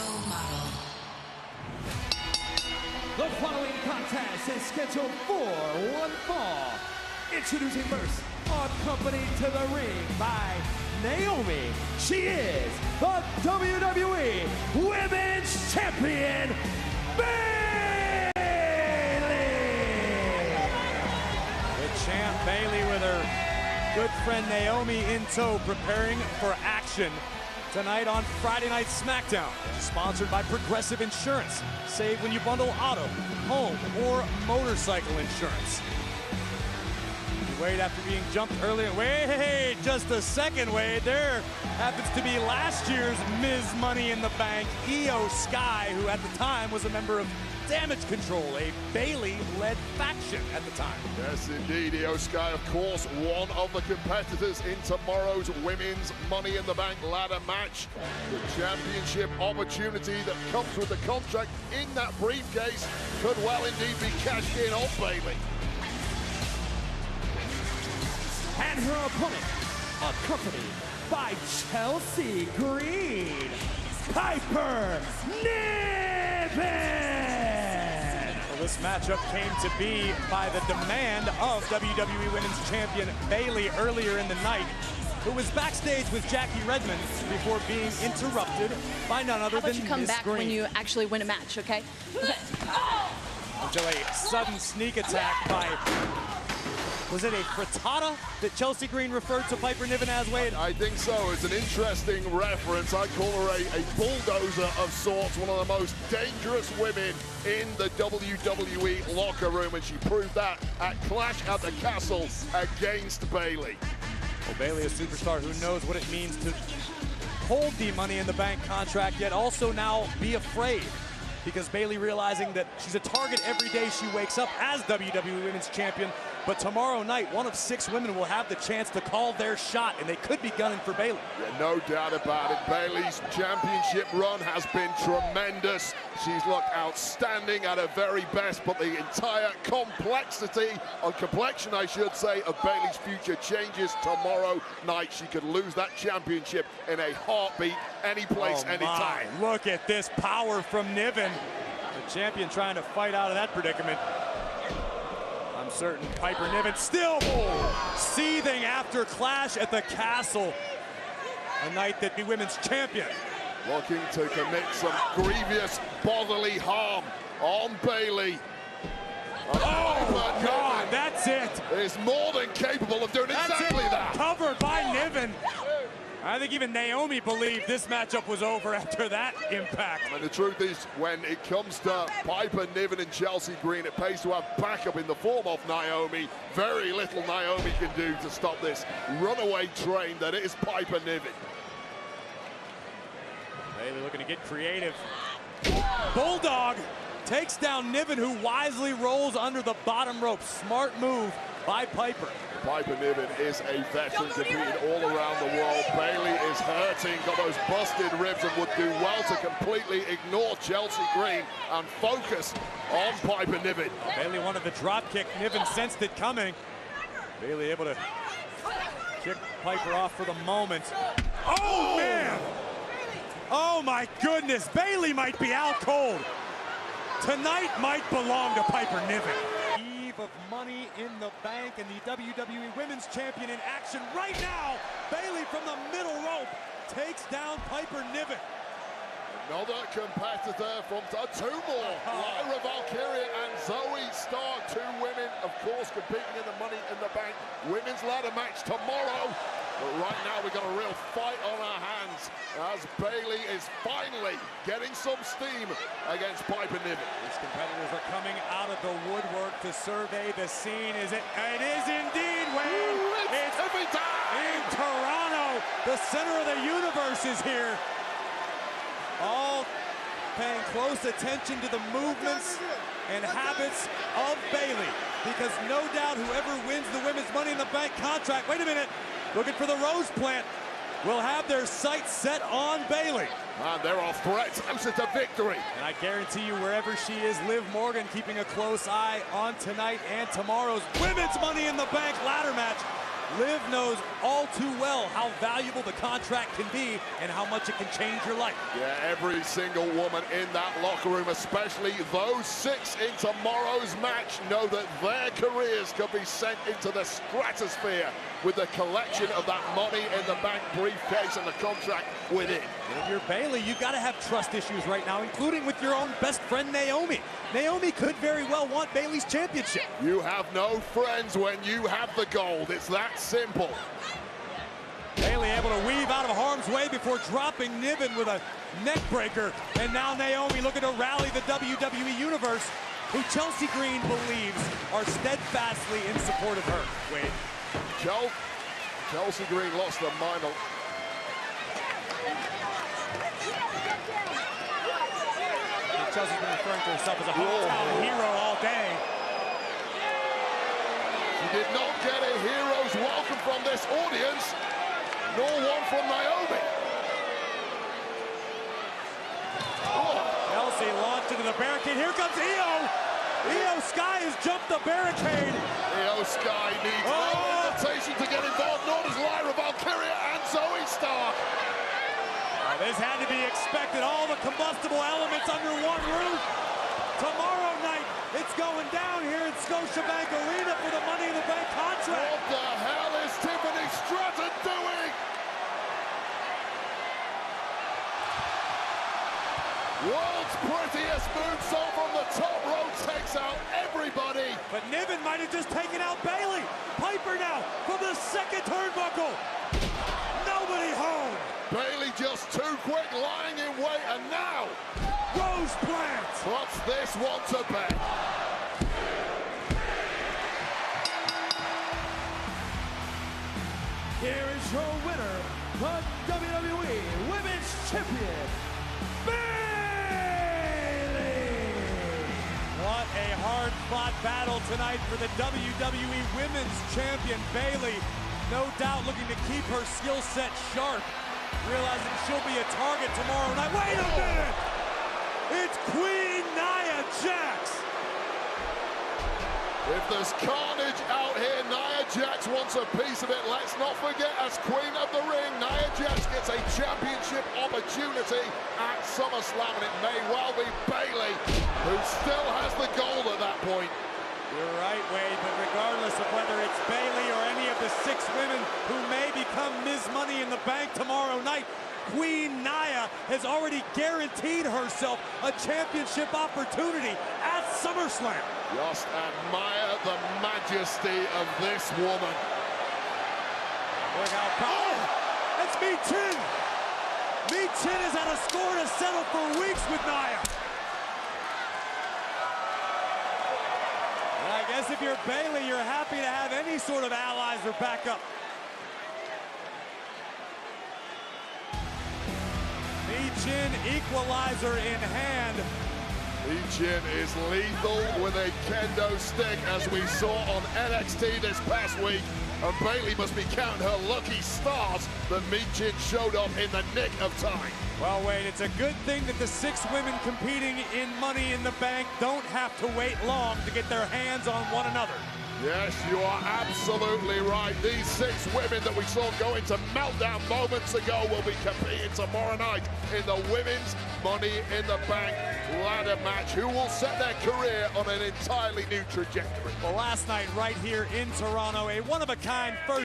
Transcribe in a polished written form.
role model. The following contest is scheduled for one fall. Introducing first, accompanied to the ring by Naomi. She is the WWE Women's Champion, Bayley! The champ Bayley with her good friend Naomi in tow, preparing for action tonight on Friday Night SmackDown. Sponsored by Progressive Insurance. Save when you bundle auto, home, or motorcycle insurance. Wade after being jumped earlier. Wait, just a second, Wade. There happens to be last year's Ms. Money in the Bank, Io Sky, who at the time was a member of Damage Control, a Bayley-led faction at the time. Yes, indeed. Io Sky, of course, one of the competitors in tomorrow's Women's Money in the Bank ladder match. The championship opportunity that comes with the contract in that briefcase could well indeed be cashed in on Bayley. And her opponent, accompanied by Chelsea Green, Piper Niven. Well, this matchup came to be by the demand of WWE Women's Champion Bayley earlier in the night, who was backstage with Jackie Redmond before being interrupted by none other than Miss Green. How about you come back when you actually win a match, okay? Until a sudden sneak attack by... Was it a frittata that Chelsea Green referred to Piper Niven as, Wade? I think so. It's an interesting reference. I call her a bulldozer of sorts, one of the most dangerous women in the WWE locker room, and she proved that at Clash at the Castle against Bayley. Well, Bayley, a superstar who knows what it means to hold the Money in the Bank contract, yet also now be afraid. Because Bayley realizing that she's a target every day she wakes up as WWE Women's Champion. But tomorrow night, one of 6 women will have the chance to call their shot, and they could be gunning for Bayley. Yeah, no doubt about it. Bayley's championship run has been tremendous. She's looked outstanding at her very best, but the entire complexity, or complexion, I should say, of Bayley's future changes tomorrow night. She could lose that championship in a heartbeat, any place, anytime. Look at this power from Niven. The champion trying to fight out of that predicament. I'm certain Piper Niven still seething after Clash at the Castle. A night that the women's champion. Looking to commit some grievous bodily harm on Bayley. Oh, God, that's it. Is more than capable of doing exactly that. Covered by Niven. I think even Naomi believed this matchup was over after that impact. And the truth is, when it comes to Piper Niven and Chelsea Green, it pays to have backup in the form of Naomi. Very little Naomi can do to stop this runaway train that is Piper Niven. Bayley looking to get creative. Bulldog takes down Niven, who wisely rolls under the bottom rope. Smart move by Piper. Piper Niven is a veteran, competing all around the world. Bayley is hurting, got those busted ribs, and would do well to completely ignore Chelsea Green and focus on Piper Niven. Bayley wanted the drop kick. Niven sensed it coming. Bayley able to kick Piper off for the moment. Oh, man! Oh, my goodness. Bayley might be out cold. Tonight might belong to Piper Niven. Of Money in the Bank, and the WWE Women's Champion in action right now. Bayley from the middle rope takes down Piper Niven. Another competitor from 2 more. Lyra Valkyria and Zoe Stark, 2 women, of course, competing in the Money in the Bank women's ladder match tomorrow. But right now we've got a real fight on our hands as Bayley is finally getting some steam against Piper Niven. These competitors are coming out of the woodwork to survey the scene. It is indeed, Wayne. It's every time. In Toronto, the center of the universe is here. All paying close attention to the movements and habits of Bayley, because no doubt whoever wins the Women's Money in the Bank contract, wait a minute, looking for the rose plant, will have their sights set on Bayley. And there are threats closer to victory. And I guarantee you, wherever she is, Liv Morgan keeping a close eye on tonight and tomorrow's Women's Money in the Bank ladder match. Liv knows all too well how valuable the contract can be and how much it can change your life. Yeah, every single woman in that locker room, especially those 6 in tomorrow's match, know that their careers could be sent into the stratosphere with the collection of that money in the bank briefcase and the contract within. And if you're Bayley, you've got to have trust issues right now, including with your own best friend, Naomi. Naomi could very well want Bayley's championship. You have no friends when you have the gold. It's that simple. Bayley able to weave out of harm's way before dropping Niven with a neck breaker. And now Naomi looking to rally the WWE Universe, who Chelsea Green believes are steadfastly in support of her. Wade. Chelsea Green lost her mind. Chelsea's been referring to herself as a hometown hero all day. She did not get a hero's welcome from this audience, nor one from Naomi. Chelsea launched into the barricade. Here comes Io. Io Sky has jumped the barricade. Io Sky needs no invitation to get involved, nor does Lyra Valkyria and Zoe Stark. This had to be expected. All the combustible elements under one roof. Tomorrow night, it's going down here in Scotiabank Arena for the Money in the Bank contract. What the hell is Tiffany Stratton doing? World's prettiest moonsault from the top rope takes out everybody. But Niven might have just taken out Bayley. Piper now from the second turnbuckle. Nobody home. Bayley just too quick, lying in wait, and now Rose Plant puts this one to bed. Here is your winner, the WWE Women's Champion, Bayley! What a hard-fought battle tonight for the WWE Women's Champion, Bayley. No doubt looking to keep her skill set sharp, realizing she'll be a target tomorrow night. Wait a minute! It's Queen Nia Jax! If there's carnage out here, Nia Jax wants a piece of it. Let's not forget, as Queen of the Ring, Nia Jax gets a championship opportunity at SummerSlam, and it may well be Bayley, who still has the gold at that point. You're right, Wade, but regardless of whether it's Bayley or any of the 6 women who may become Ms. Money in the Bank tomorrow night, Queen Nia has already guaranteed herself a championship opportunity at SummerSlam. Just admire the majesty of this woman. Look how powerful. That's Mi Chin. Mi Chin has had a score to settle for weeks with Nia. I guess if you're Bayley, you're happy to have any sort of allies or backup. Mi Chin, equalizer in hand. Mi Chin is lethal with a kendo stick, as we saw on NXT this past week. And Bayley must be counting her lucky stars that Mi Chin showed up in the nick of time. Well, Wade, it's a good thing that the 6 women competing in Money in the Bank don't have to wait long to get their hands on one another. Yes, you are absolutely right. These 6 women that we saw go into meltdown moments ago will be competing tomorrow night in the Women's Money in the Bank ladder match, who will set their career on an entirely new trajectory. Well, last night right here in Toronto, a one-of-a-kind first